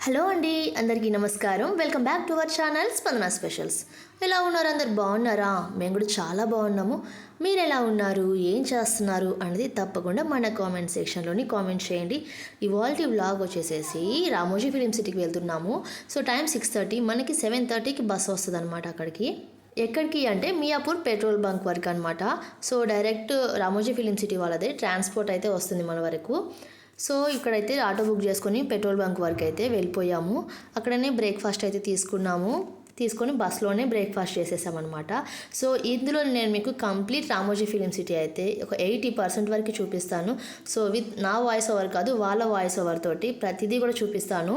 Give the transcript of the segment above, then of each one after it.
Hello అండి, అందరికీ నమస్కారం. Welcome back to our channel స్పందన స్పెషల్స్. ఎలా ఉన్నారు? అందరు బాగున్నారా? మేము కూడా చాలా బాగున్నాము. మీరు ఎలా ఉన్నారు, ఏం చేస్తున్నారు అనేది తప్పకుండా మన కామెంట్ సెక్షన్లోని కామెంట్ చేయండి. ఇవాల్టి వ్లాగ్ వచ్చేసేసి రామోజీ ఫిలిం సిటీకి వెళ్తున్నాము. సో టైం 6:30, మనకి 7:30కి బస్సు వస్తుంది అనమాట అక్కడికి. ఎక్కడికి అంటే మియాపూర్ పెట్రోల్ బంక్ వరకు అనమాట. So direct Ramoji film city వాళ్ళదే ట్రాన్స్పోర్ట్ అయితే వస్తుంది మన వరకు. సో ఇక్కడైతే ఆటో బుక్ చేసుకొని పెట్రోల్ బంక్ వరకు అయితే వెళ్ళిపోయాము. అక్కడనే బ్రేక్ఫాస్ట్ అయితే తీసుకొని బస్లోనే బ్రేక్ఫాస్ట్ చేసేసామన్నమాట. సో ఇందులో నేను మీకు కంప్లీట్ రామోజీ ఫిలిం సిటీ అయితే ఒక 80% వరకు చూపిస్తాను. సో విత్ నా వాయిస్ ఓవర్ కాదు, వాళ్ళ వాయిస్ ఓవర్ తోటి ప్రతిదీ కూడా చూపిస్తాను.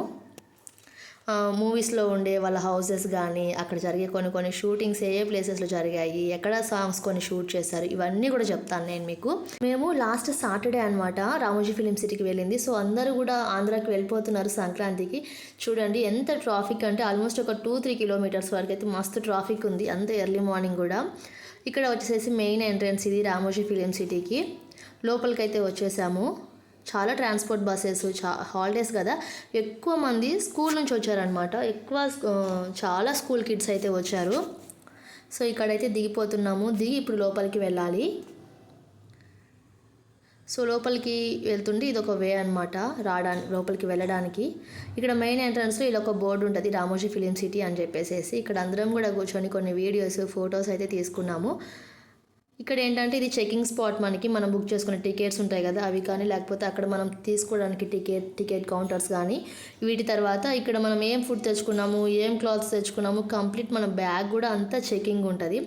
మూవీస్లో ఉండే వాళ్ళ హౌసెస్ కానీ, అక్కడ జరిగే కొన్ని షూటింగ్స్ ఏ ప్లేసెస్లో జరిగాయి, ఎక్కడ సాంగ్స్ కొన్ని షూట్ చేశారు, ఇవన్నీ కూడా చెప్తాను నేను మీకు. మేము లాస్ట్ సాటర్డే అనమాట రామోజీ ఫిలిం సిటీకి వెళ్ళింది. సో అందరూ కూడా ఆంధ్రాకి వెళ్ళిపోతున్నారు సంక్రాంతికి. చూడండి ఎంత ట్రాఫిక్ అంటే ఆల్మోస్ట్ ఒక 2-3 కిలోమీటర్స్ వరకు అయితే మస్తు ట్రాఫిక్ ఉంది, అంత ఎర్లీ మార్నింగ్ కూడా. ఇక్కడ వచ్చేసేసి మెయిన్ ఎంట్రన్స్ ఇది రామోజీ ఫిలిం సిటీకి. లోపలికైతే వచ్చేసాము. చాలా ట్రాన్స్పోర్ట్ బస్సెస్, హాలిడేస్ కదా, ఎక్కువ మంది స్కూల్ నుంచి వచ్చారనమాట. చాలా స్కూల్ కిడ్స్ అయితే వచ్చారు. సో ఇక్కడైతే దిగిపోతున్నాము. దిగి ఇప్పుడు లోపలికి వెళ్ళాలి. సో లోపలికి వెళ్తుంటే ఇది ఒక వే అనమాట లోపలికి వెళ్ళడానికి. ఇక్కడ మెయిన్ ఎంట్రన్స్లో ఇలా ఒక బోర్డు ఉంటుంది, రామోజీ ఫిలిం సిటీ అని చెప్పేసి. ఇక్కడ అందరం కూడా కూర్చొని కొన్ని వీడియోస్, ఫొటోస్ అయితే తీసుకున్నాము. ఇక్కడ ఏంటంటే ఇది చెకింగ్ స్పాట్. మనం బుక్ చేసుకునే టికెట్స్ ఉంటాయి కదా, అవి కానీ, లేకపోతే అక్కడ మనం తీసుకోవడానికి టికెట్ కౌంటర్స్ కానీ. వీటి తర్వాత ఇక్కడ మనం ఏం ఫుడ్ తెచ్చుకున్నాము, ఏం క్లాత్స్ తెచ్చుకున్నాము, కంప్లీట్ మన బ్యాగ్ కూడా అంతా చెకింగ్ ఉంటుంది.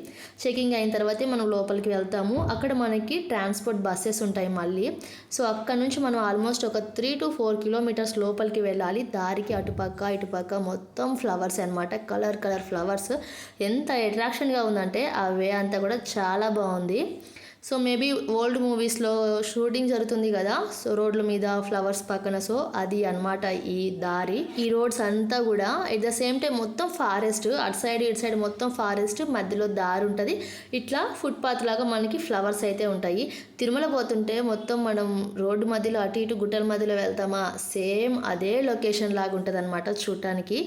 చెకింగ్ అయిన తర్వాతే మనం లోపలికి వెళ్తాము. అక్కడ మనకి ట్రాన్స్పోర్ట్ బస్సెస్ ఉంటాయి మళ్ళీ. సో అక్కడ నుంచి మనం ఆల్మోస్ట్ ఒక 3-4 కిలోమీటర్స్ లోపలికి వెళ్ళాలి. దారికి ఇటుపక్క మొత్తం ఫ్లవర్స్ అనమాట, కలర్ ఫ్లవర్స్. ఎంత అట్రాక్షన్గా ఉందంటే ఆ వే అంతా కూడా చాలా బాగుంది. సో మేబీ ఓల్డ్ మూవీస్లో షూటింగ్ జరుగుతుంది కదా, సో రోడ్ల మీద ఫ్లవర్స్ పక్కన. సో అది అనమాట ఈ దారి. ఈ రోడ్స్ అంతా కూడా ఎట్ ద సేమ్ టైం మొత్తం ఫారెస్ట్, అటు సైడ్ ఇటు సైడ్ మొత్తం ఫారెస్ట్, మధ్యలో దారి ఉంటుంది. ఇట్లా ఫుట్పాత్ లాగా మనకి ఫ్లవర్స్ అయితే ఉంటాయి. తిరుమల పోతుంటే మొత్తం మనం రోడ్డు మధ్యలో అటు ఇటు గుట్టల మధ్యలో వెళ్తామా, సేమ్ అదే లొకేషన్ లాగా ఉంటుంది అనమాట చూడటానికి.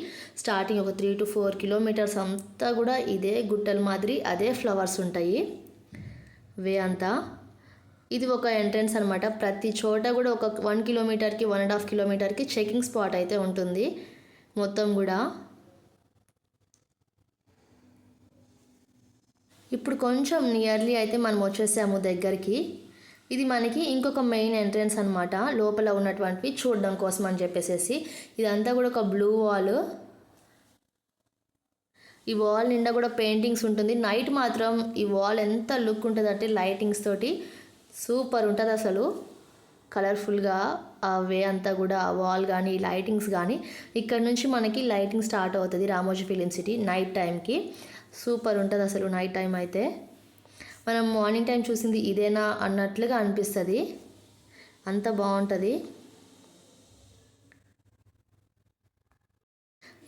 స్టార్టింగ్ ఒక 3-4 కిలోమీటర్స్ అంతా కూడా ఇదే గుట్టల మాదిరి, అదే ఫ్లవర్స్ ఉంటాయి వే అంతా. ఇది ఒక ఎంట్రన్స్ అనమాట. ప్రతి చోట కూడా ఒక 1 కిలోమీటర్కి 1.5 కిలోమీటర్కి చెకింగ్ స్పాట్ అయితే ఉంటుంది మొత్తం కూడా. ఇప్పుడు కొంచెం నియర్లీ అయితే మనం వచ్చేసాము దగ్గరికి. ఇది మనకి ఇంకొక మెయిన్ ఎంట్రన్స్ అనమాట, లోపల ఉన్నటువంటివి చూడడం కోసం అని చెప్పేసి. ఇదంతా కూడా ఒక బ్లూ వాల్. ఈ వాల్ నిండా కూడా పెయింటింగ్స్ ఉంటుంది. నైట్ మాత్రం ఈ వాల్ ఎంత లుక్ ఉంటుంది అంటే లైటింగ్స్ తోటి సూపర్ ఉంటుంది అసలు, కలర్ఫుల్గా. ఆ వే అంతా కూడా, ఆ వాల్ కానీ, లైటింగ్స్ కానీ. ఇక్కడ నుంచి మనకి లైటింగ్ స్టార్ట్ అవుతుంది రామోజీ ఫిలిం సిటీ నైట్ టైంకి. సూపర్ ఉంటుంది అసలు నైట్ టైం అయితే. మనం మార్నింగ్ టైం చూసింది ఇదేనా అన్నట్లుగా అనిపిస్తుంది, అంత బాగుంటుంది.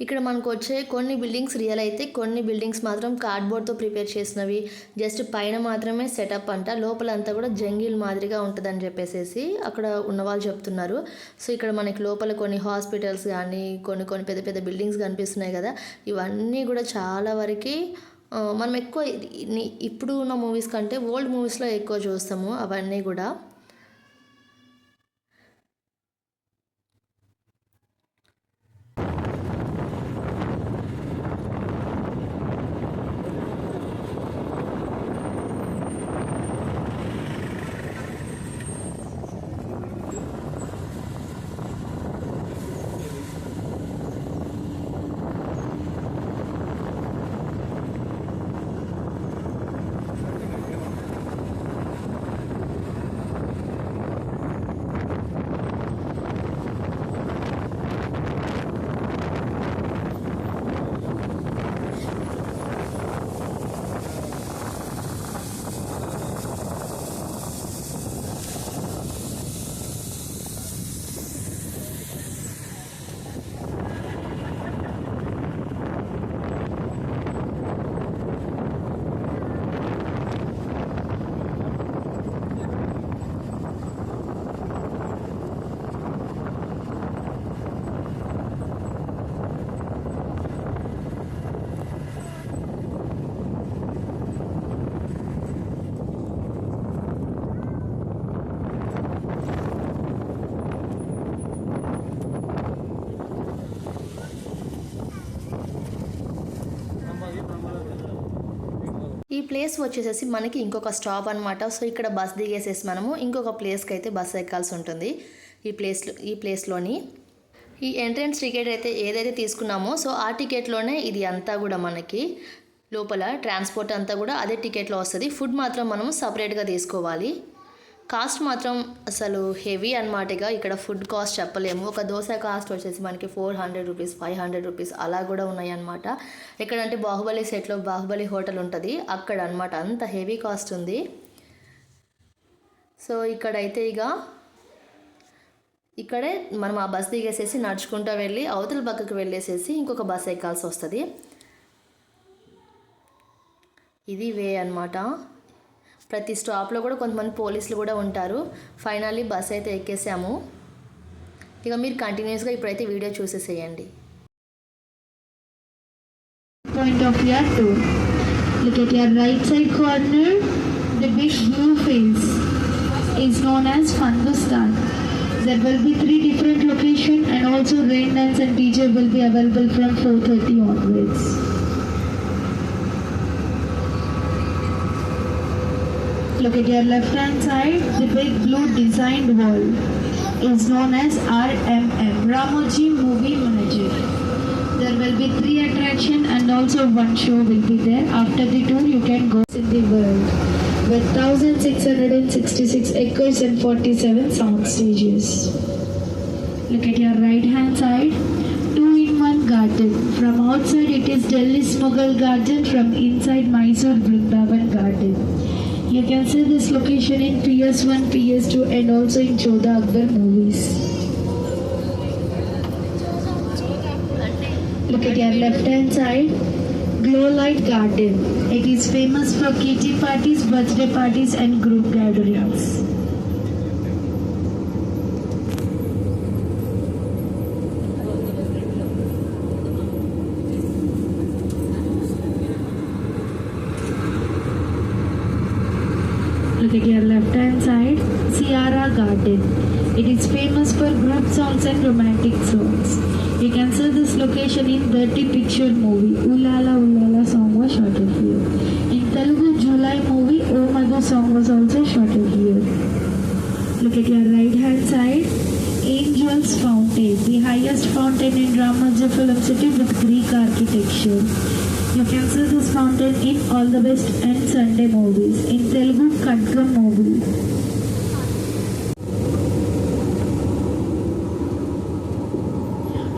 ఇక్కడ మనకు వచ్చే కొన్ని బిల్డింగ్స్ రియల్ అయితే, కొన్ని బిల్డింగ్స్ మాత్రం కార్డ్బోర్డ్తో ప్రిపేర్ చేసినవి. జస్ట్ పైన మాత్రమే సెటప్ అంట, లోపలంతా కూడా జంగిల్ మాదిరిగా ఉంటుందని చెప్పేసి అక్కడ ఉన్నవాళ్ళు చెప్తున్నారు. సో ఇక్కడ మనకి లోపల కొన్ని హాస్పిటల్స్ కానీ, కొన్ని పెద్ద పెద్ద బిల్డింగ్స్ కనిపిస్తున్నాయి కదా, ఇవన్నీ కూడా చాలా వరకు మనం ఎక్కువ ఇప్పుడు ఉన్న మూవీస్ కంటే ఓల్డ్ మూవీస్లో ఎక్కువ చూస్తాము అవన్నీ కూడా. ఈ ప్లేస్ వచ్చేసేసి మనకి ఇంకొక స్టాప్ అనమాట. సో ఇక్కడ బస్ దిగేసేసి మనము ఇంకొక ప్లేస్కి అయితే బస్ ఎక్కాల్సి ఉంటుంది. ఈ ప్లేస్లోని ఈ ఎంట్రన్స్ టికెట్ అయితే ఏదైతే తీసుకున్నామో సో ఆ టికెట్లోనే ఇది అంతా కూడా మనకి లోపల ట్రాన్స్పోర్ట్ అంతా కూడా అదే టికెట్లో వస్తుంది. ఫుడ్ మాత్రం మనం సపరేట్గా తీసుకోవాలి. కాస్ట్ మాత్రం అసలు హెవీ అనమాట. ఇక్కడ ఫుడ్ కాస్ట్ చెప్పలేము. ఒక దోశ కాస్ట్ వచ్చేసి మనకి 400 రూపీస్, 500 రూపీస్ అలా కూడా ఉన్నాయి అనమాట. ఎక్కడంటే బాహుబలి సెట్లో బాహుబలి హోటల్ ఉంటుంది అక్కడ అనమాట. అంత హెవీ కాస్ట్ ఉంది. సో ఇక్కడైతే ఇక్కడే మనం ఆ బస్ దిగేసేసి నడుచుకుంటూ వెళ్ళి అవతల పక్కకు వెళ్ళేసేసి ఇంకొక బస్ ఎక్కాల్సి వస్తుంది. ఇది వే అనమాట. ప్రతి స్టాప్లో కూడా కొంతమంది పోలీసులు కూడా ఉంటారు. ఫైనల్లీ బస్ అయితే ఎక్కేసాము. మీరు కంటిన్యూస్గా ఇప్పుడైతే వీడియో చూసేసేయండి. Point of your tour. Look at your right side corner. The big blue face is known as Fundustan. There will be 3 different locations and also rain dance and DJ will be available from 4:30 onwards. Look at your left hand side. The big blue designed wall is known as RMM, Ramoji Movie Magic. There will be 3 attractions and also 1 show will be there. After the tour you can go in the world with 1666 acres and 47 sound stages. Look at your right hand side. 2-in-1 garden. From outside it is Delhi's Mughal garden. From inside Mysore Vrindavan garden. You can see this location in PS1, PS2 and also in Jodha Akbar movies. Look at your left hand side. Glow Light Garden. It is famous for kitty parties, birthday parties and group gatherings. Look at your left hand side. Ciara Garden. It is famous for group songs and romantic songs. You can see this location in Dirty Picture movie. Ulala Ulala song was shot here. In Telugu July movie, Oh Madhu song was also shot here. Look at your right hand side. Angels Fountain. The highest fountain in Ramoji Film City with Greek architecture. You can see this fountain in All the Best and Sunday movies. In Telugu Kadgam movie.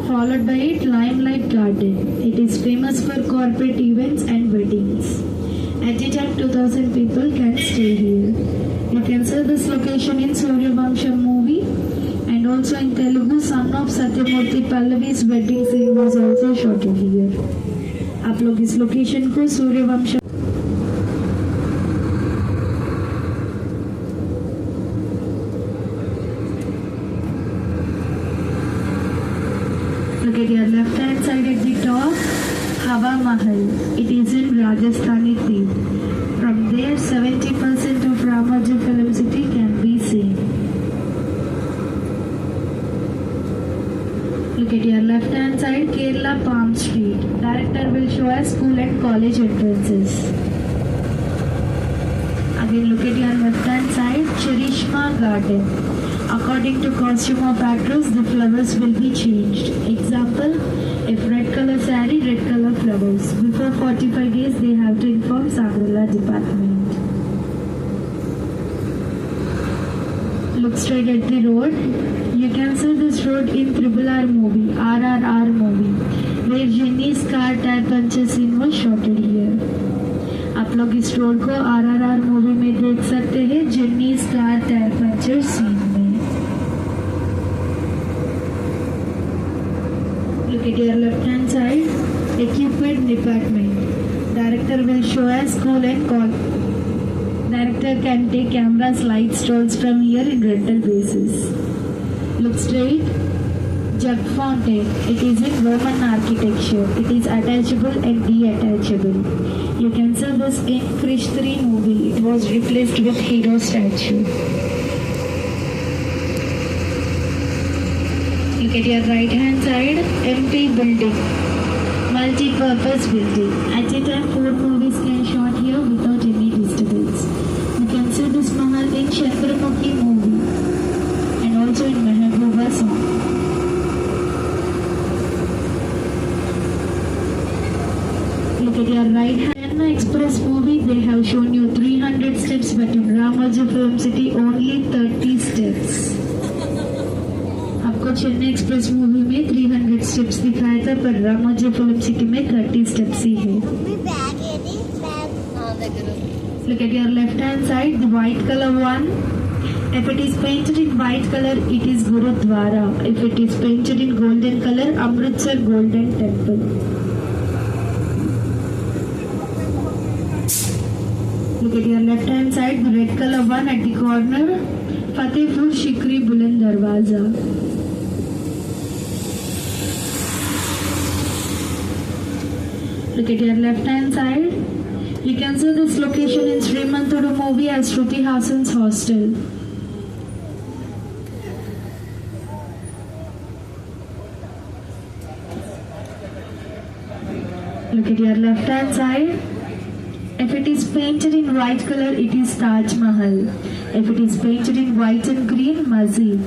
Followed by it Limelight Garden. It is famous for corporate events and weddings. At a time 2000 people can stay here. You can see this location in Suryavamsham movie and also in Telugu son of Satyamurthy Pallavi's wedding scene was also shot here. आप लोग इस location को Sooryavansham Look at your left hand side at the top, Hawa Mahal. It is in Rajasthani theme. From there 70% of Ramoji Film City can be seen. Look at your left hand side, Kerala Palm Street. Director will show us school and college entrances. Again look at your left hand side, Charishma Garden. According to costume of actors, the flowers will be changed. Example, if red color saree, red color flowers. Before 45 days, they have to inform Sagrala department. Look straight at the road. You can see this road in RRR movie, RRR movie, where Jenny's car tire puncture scene was shot here. आप लोग इस road को RRR movie में देख सकते हैं, जेन्नी's car tire puncture scene में. Look at your left hand side, equipment department. Director will show us school and college. Director can take cameras, lights, stalls from here in rental basis. Look straight. Jug fountain. It is in Roman architecture. It is attachable and detachable. You can see this in Krish 3 movie. It was replaced with hero statue. Look at your right hand side. MP building. multi-purpose building. At a time, 4 movies can shot here without any disturbance. You can see this Mahal in Chandramukhi movie and also in Mehbooba song. Look at your right hand. Chennai Express movie, they have shown you 300 steps, but in Ramoji Film City only 30 steps. आपको Chennai express movie में 300 steps दिखाया था, पर Ramoji film city में 30 steps ही है. Look at your left hand side, the white color one. If it is painted in white color, it is Gurudwara. If it is painted in golden color, Amritsar Golden Temple. Look at your left hand side, the red color one at the corner, Fatehpur Sikri Buland Darwaza. Look at your left hand side. You can see this location in Srimantudu movie as Shruti Hassan's hostel. Look at your left hand side. If it is painted in white color, it is Taj Mahal. If it is painted in white and green, Masjid.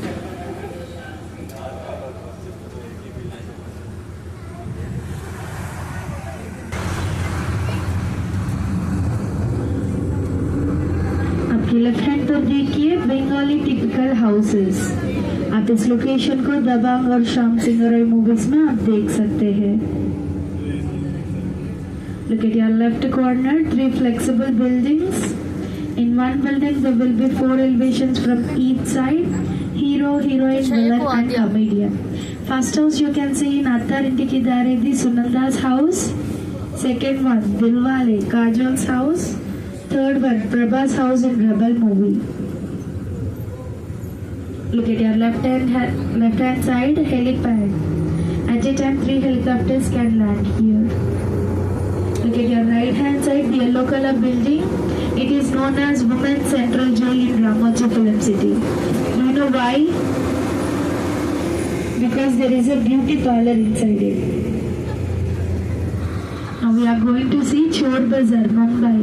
आपके left hand पर देखिए Bengali typical houses. आप इस location को दबंग और Shyam Singh Roy movies में आप देख सकते हैं. Look at your left corner, 3 flexible buildings. In one building, there will be 4 elevations from each side. Hero, heroine, villain and comedian. First house you can see in Attar Intiki Daredi, Sunanda's house. Second one, Dilwale, Kajal's house. Third one, Prabha's house in Rebel movie. Look at your left hand side, helipad. At a time, 3 helicopters can land here. Look at your right hand side, the yellow color building. It is known as Women's Central Jail in Ramoji Film City. Do you know why? Because there is a beauty parlor inside it. Now we are going to see Chor Bazaar, Mumbai.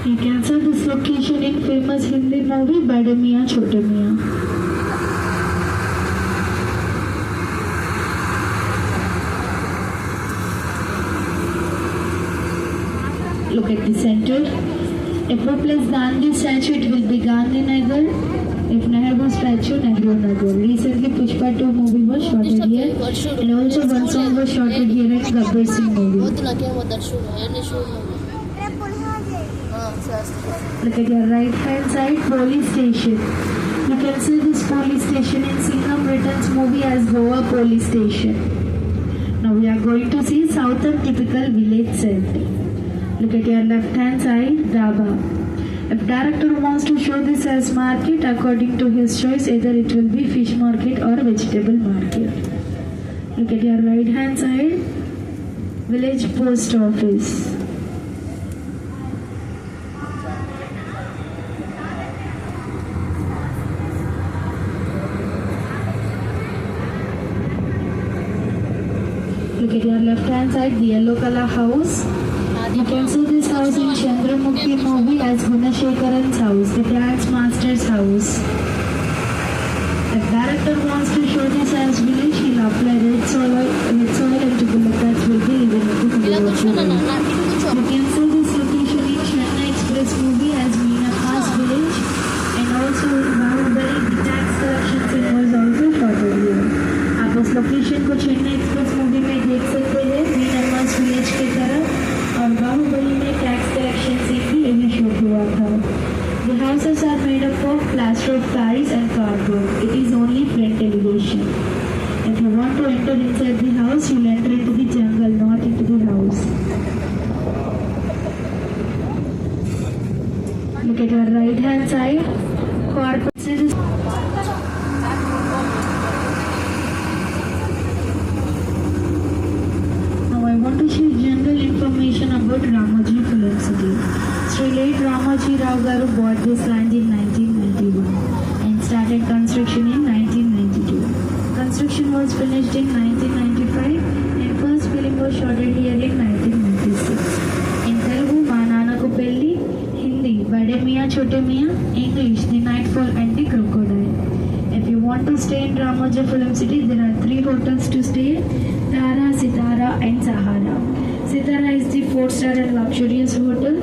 You can see this location in famous Hindi movie Bade Miyan Chote Miyan. Look at the center. If we place Gandhi statue, it will be Gandhi Nagar. If Nehru statue, Nehru Nagar. Recently, Pushpa 2 movie was shot here, and also one song was shot here in Gabbar Singh movie. Look at your right hand side, police station. You can see this police station in Singham Returns movie as Goa Police Station. Now we are going to see southern typical village set. Look at your left hand side, Dhaba. If director wants to show this as market, according to his choice, either it will be fish market or vegetable market. Look at your right hand side, village post office. Look at your left hand side, the yellow color house. You can see this house in Chandramukhi movie as Gunashekaran's house, the dance master's house. If director wants to show this as village, he'll apply red soil and Tugulakats will be even into the You can see this location in Chennai Express movie as Meenaka's village, and also in Bahubali, the tax collection scene was also shot here. आप उस location को Chennai express movie में देख सकते हैं, मीनामास village की तरफ, और बाहुबली में टैक्स कलेक्शन सीन भी यही शूट हुआ था. The houses are made up of plaster of Paris and cardboard. It is only front elevation. If you want to enter inside the house, you will enter into the jungle, not into the house. Look at your right hand side. Corpses. Now I want to share general information about Ramoji Film City. Sri late Ramoji Rao Garu bought this land in 1991 and started construction in 1992. construction was finished in 1995 and first film was shot here in 1996. In Telugu, Ma Nanaku Pelli, Hindi, Bade Miya Chote Miya, English, The Nightfall and The Crocodile. If you want to stay in Ramoji Film City, there are 3 hotels to stay: Tara, Sitara and Sahara. Sitara is the 4-star and luxurious hotel.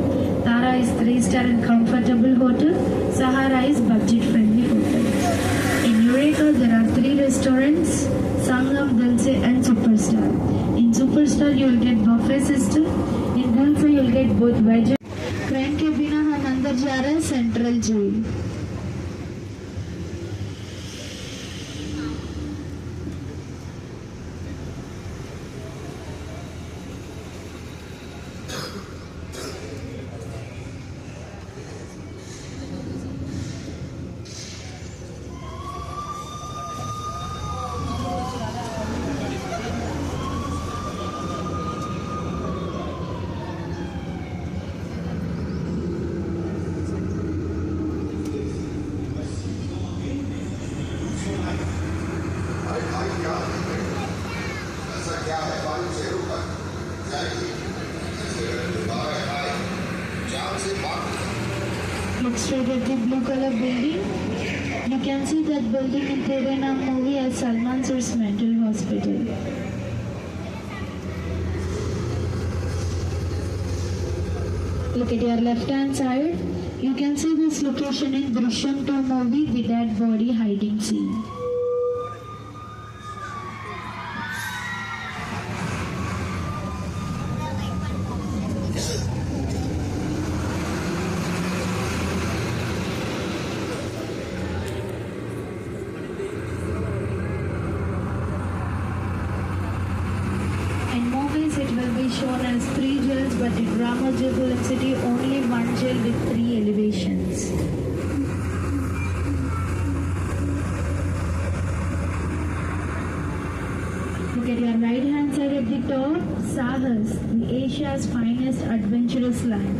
Tara is 3-star and comfortable hotel. Sahara is budget-friendly hotel. In Eureka, there are 3 restaurants: Sangam, Dalse and Superstar. In Superstar, you will get buffet system. In Dalse, you will get both veg. Train के बिना हम अंदर जा रहे हैं central jail. Look straight at the blue color building. You can see that building in Tere Naam movie as Salman Sur's mental hospital. Look at your left hand side. You can see this location in Drishyam 2 movie, the dead body hiding scene. In movies, it will be shown as 3 jails, but in Ramoji Film City, only 1 jail with 3 elevations. Look at your right hand side at the top, Sahas, the Asia's finest adventurous land.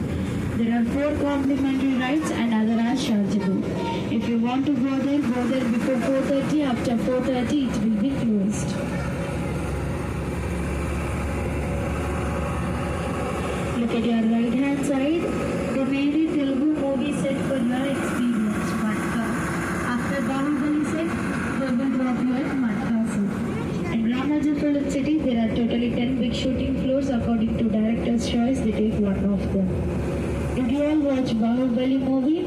There are 4 complimentary rides and other are chargeable. If you want to go there before 4:30. After 4:30, it will be closed. Look at your right hand side. They made a Telugu movie set for your experience, Matka. After Bahubali set, they will drop you at Matka set. In Ramoji Film City, there are totally 10 big shooting floors. According to director's choice, they take one of them. Did you all watch Bahubali movie?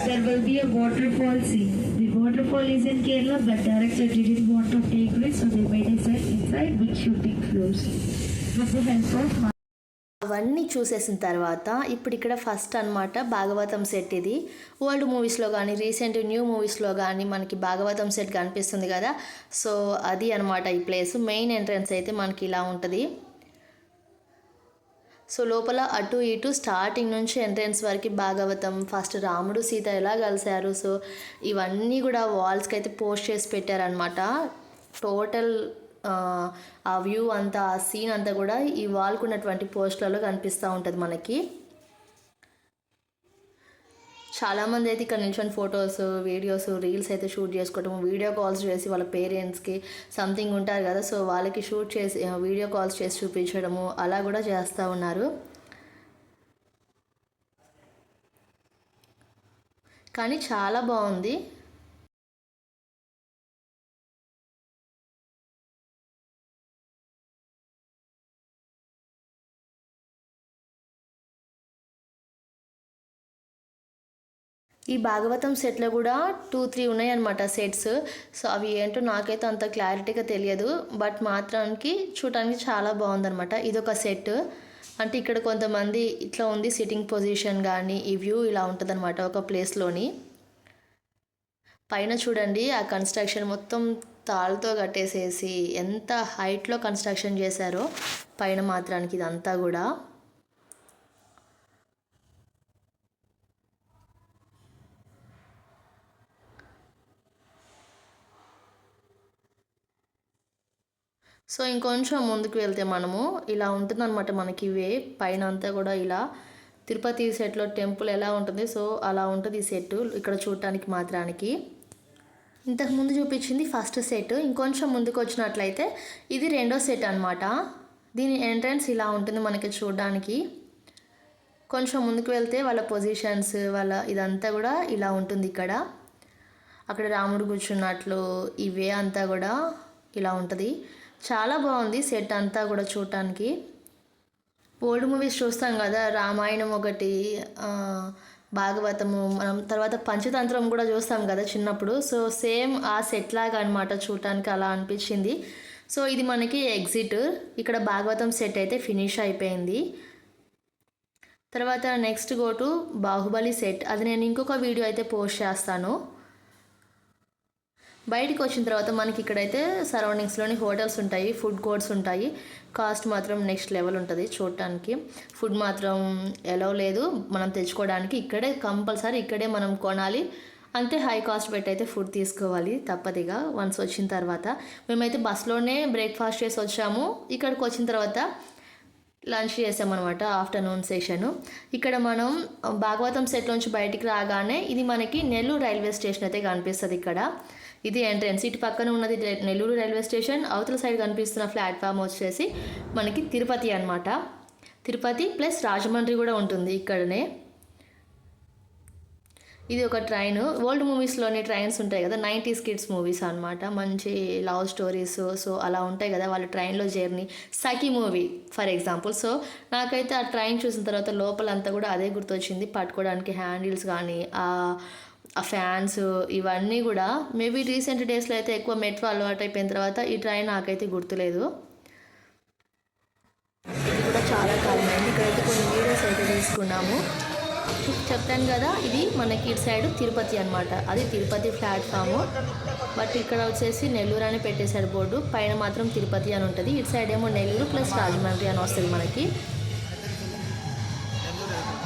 There will be a waterfall scene. The waterfall is in Kerala, but director didn't want to take risks, so they made a set inside big shooting floors. With the help of అవన్నీ చూసేసిన తర్వాత ఇప్పుడు ఇక్కడ first అనమాట Bhagavatam set. ఇది old మూవీస్లో కానీ recent new మూవీస్లో కానీ మనకి భాగవతం సెట్ కనిపిస్తుంది కదా, సో అది అనమాట ఈ ప్లేస్. మెయిన్ ఎంట్రన్స్ అయితే మనకి ఇలా ఉంటుంది. సో లోపల అటు ఇటు స్టార్టింగ్ నుంచి ఎంట్రన్స్ వరకు భాగవతం, ఫస్ట్ రాముడు సీత ఎలా కలిశారు, సో ఇవన్నీ కూడా వాల్స్కి అయితే పోస్ట్ చేసి పెట్టారనమాట. టోటల్ ఆ వ్యూ అంతా, ఆ సీన్ అంతా కూడా ఈ వాల్కు ఉన్నటువంటి పోస్టులలో కనిపిస్తూ ఉంటుంది మనకి. చాలామంది అయితే ఇక్కడ నిల్చొని ఫొటోస్, వీడియోస్, రీల్స్ అయితే షూట్ చేసుకోవటం, వీడియో కాల్స్ చేసి వాళ్ళ పేరెంట్స్కి సంథింగ్ ఉంటారు కదా, సో వాళ్ళకి షూట్ చేసి వీడియో కాల్స్ చేసి చూపించడము అలా కూడా చేస్తూ ఉన్నారు. కానీ చాలా బాగుంది. ఈ భాగవతం సెట్లో కూడా 2-3 ఉన్నాయన్నమాట సెట్స్. సో అవి ఏంటో నాకైతే అంత క్లారిటీగా తెలియదు, బట్ మాత్రానికి చూడటానికి చాలా బాగుందన్నమాట. ఇదొక సెట్. అంటే ఇక్కడ కొంతమంది ఇట్లా ఉంది సిట్టింగ్ పొజిషన్ కానీ, ఈ వ్యూ ఇలా ఉంటుందన్నమాట ఒక ప్లేస్లోని. పైన చూడండి ఆ కన్స్ట్రక్షన్ మొత్తం తాళ్ళతో కట్టేసేసి ఎంత హైట్లో కన్స్ట్రక్షన్ చేశారో పైన మాత్రానికి ఇదంతా కూడా. సో ఇంకొంచెం ముందుకు వెళ్తే మనము ఇలా ఉంటుందన్నమాట మనకి ఇవే పైన అంతా కూడా ఇలా తిరుపతి సెట్లో టెంపుల్ ఎలా ఉంటుంది, సో అలా ఉంటుంది ఈ సెట్ ఇక్కడ చూడటానికి మాత్రానికి. ఇంతకు ముందు చూపించింది ఫస్ట్ సెట్. ఇంకొంచెం ముందుకు వచ్చినట్లయితే ఇది రెండో సెట్ అనమాట. దీని ఎంట్రన్స్ ఇలా ఉంటుంది మనకి చూడడానికి. కొంచెం ముందుకు వెళ్తే వాళ్ళ పొజిషన్స్ వాళ్ళ ఇదంతా కూడా ఇలా ఉంటుంది. ఇక్కడ అక్కడ రాముడు కూర్చున్నట్లు ఇవే అంతా కూడా ఇలా ఉంటుంది. చాలా బాగుంది సెట్ అంతా కూడా చూడటానికి. ఓల్డ్ మూవీస్ చూస్తాం కదా, రామాయణం ఒకటి, భాగవతము, మనం తర్వాత పంచతంత్రం కూడా చూస్తాం కదా చిన్నప్పుడు. సో సేమ్ ఆ సెట్ లాగా అనమాట, చూడటానికి అలా అనిపించింది. సో ఇది మనకి ఎగ్జిట్. ఇక్కడ భాగవతం సెట్ అయితే ఫినిష్ అయిపోయింది. తర్వాత next go to Baahubali set. అది నేను ఇంకొక వీడియో అయితే పోస్ట్ చేస్తాను. బయటికి వచ్చిన తర్వాత మనకి ఇక్కడైతే సరౌండింగ్స్లోని హోటల్స్ ఉంటాయి, ఫుడ్ కోర్ట్స్ ఉంటాయి. కాస్ట్ మాత్రం నెక్స్ట్ లెవెల్ ఉంటుంది చూడటానికి. ఫుడ్ మాత్రం ఎలవ్ లేదు మనం తెచ్చుకోవడానికి. ఇక్కడే కంపల్సరీ ఇక్కడే మనం కొనాలి. అంతే హై కాస్ట్ పెట్టి అయితే ఫుడ్ తీసుకోవాలి తప్పదిగా వన్స్ వచ్చిన తర్వాత. మేమైతే బస్లోనే బ్రేక్ఫాస్ట్ చేసి వచ్చాము. ఇక్కడికి వచ్చిన తర్వాత లంచ్ చేసామన్నమాట, ఆఫ్టర్నూన్ సెషను. ఇక్కడ మనం భాగవతం సెట్లోంచి బయటికి రాగానే ఇది మనకి నెల్లూరు రైల్వే స్టేషన్ అయితే కనిపిస్తుంది. ఇక్కడ ఇది ఎంట్రన్స్. ఇటు పక్కన ఉన్నది నెల్లూరు రైల్వే స్టేషన్. అవతల సైడ్ కనిపిస్తున్న ప్లాట్ఫామ్ వచ్చేసి మనకి తిరుపతి అనమాట. తిరుపతి ప్లస్ రాజమండ్రి కూడా ఉంటుంది ఇక్కడనే. ఇది ఒక ట్రైన్. ఓల్డ్ మూవీస్లోని ట్రైన్స్ ఉంటాయి కదా, 90s కిడ్స్ మూవీస్ అనమాట. మంచి లవ్ స్టోరీస్ సో అలా ఉంటాయి కదా వాళ్ళ ట్రైన్లో journey. Sakhi movie for example. So నాకైతే ఆ ట్రైన్ చూసిన తర్వాత లోపలంతా కూడా అదే గుర్తొచ్చింది. పట్టుకోవడానికి హ్యాండిల్స్ కానీ ఆ ఫ్యాన్స్ ఇవన్నీ కూడా. మేబీ రీసెంట్ డేస్లో అయితే ఎక్కువ మెట్రో అలవాటు అయిపోయిన తర్వాత ఈ ట్రైన్ నాకైతే గుర్తులేదు. ఇది కూడా చాలా కాలమైంది. ఇక్కడైతే కొన్ని వీడియోస్ అయితే తీసుకున్నాము. చెప్పాను కదా ఇది మనకి ఇటు సైడ్ తిరుపతి అనమాట. అది తిరుపతి ప్లాట్ఫాము. బట్ ఇక్కడ వచ్చేసి నెల్లూరు అని పెట్టేశాడు బోర్డు. పైన మాత్రం తిరుపతి అని ఉంటుంది. ఇటు సైడ్ ఏమో నెల్లూరు ప్లస్ రాజమండ్రి అని వస్తుంది మనకి.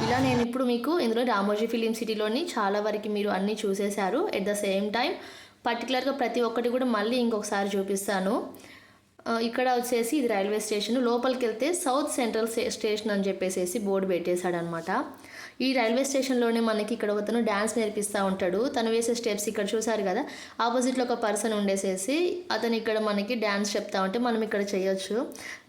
ఇలా నేను ఇప్పుడు మీకు ఇందులో రామోజీ ఫిలిం సిటీలోని చాలా వరకు మీరు అన్నీ చూసేశారు. ఎట్ ద సేమ్ టైం పర్టికులర్గా ప్రతి ఒక్కటి కూడా మళ్ళీ ఇంకొకసారి చూపిస్తాను. ఇక్కడ వచ్చేసి ఇది రైల్వే స్టేషన్. లోపలికి వెళ్తే సౌత్ సెంట్రల్ స్టేషన్ అని చెప్పేసి బోర్డు పెట్టేశాడు అనమాట. ఈ రైల్వే స్టేషన్లోనే మనకి ఇక్కడ ఒకతను డ్యాన్స్ నేర్పిస్తూ ఉంటాడు. తను వేసే స్టెప్స్ ఇక్కడ చూసారు కదా, ఆపోజిట్లో ఒక పర్సన్ ఉండేసేసి అతను ఇక్కడ మనకి డ్యాన్స్ చెప్తా ఉంటే మనం ఇక్కడ చేయొచ్చు.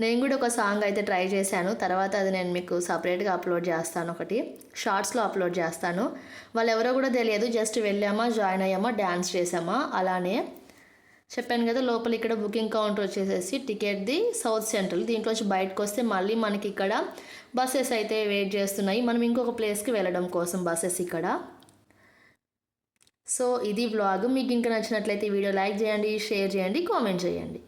నేను కూడా ఒక సాంగ్ అయితే ట్రై చేశాను. తర్వాత అది నేను మీకు సపరేట్గా అప్లోడ్ చేస్తాను, ఒకటి షార్ట్స్లో అప్లోడ్ చేస్తాను. వాళ్ళు ఎవరో కూడా తెలియదు, జస్ట్ వెళ్ళామా జాయిన్ అయ్యామా డ్యాన్స్ చేసామా అలానే. చెప్పాను కదా లోపల ఇక్కడ బుకింగ్ కౌంటర్ వచ్చేసేసి టికెట్ది సౌత్ సెంట్రల్. దీంట్లోంచి బయటకు వస్తే మళ్ళీ మనకి ఇక్కడ బస్సెస్ అయితే వెయిట్ చేస్తున్నాయి మనం ఇంకొక ప్లేస్కి వెళ్ళడం కోసం బస్సెస్ ఇక్కడ. సో ఇది వ్లాగ్. మీకు ఇంకా నచ్చినట్లయితే వీడియో లైక్ చేయండి, షేర్ చేయండి, కామెంట్ చేయండి.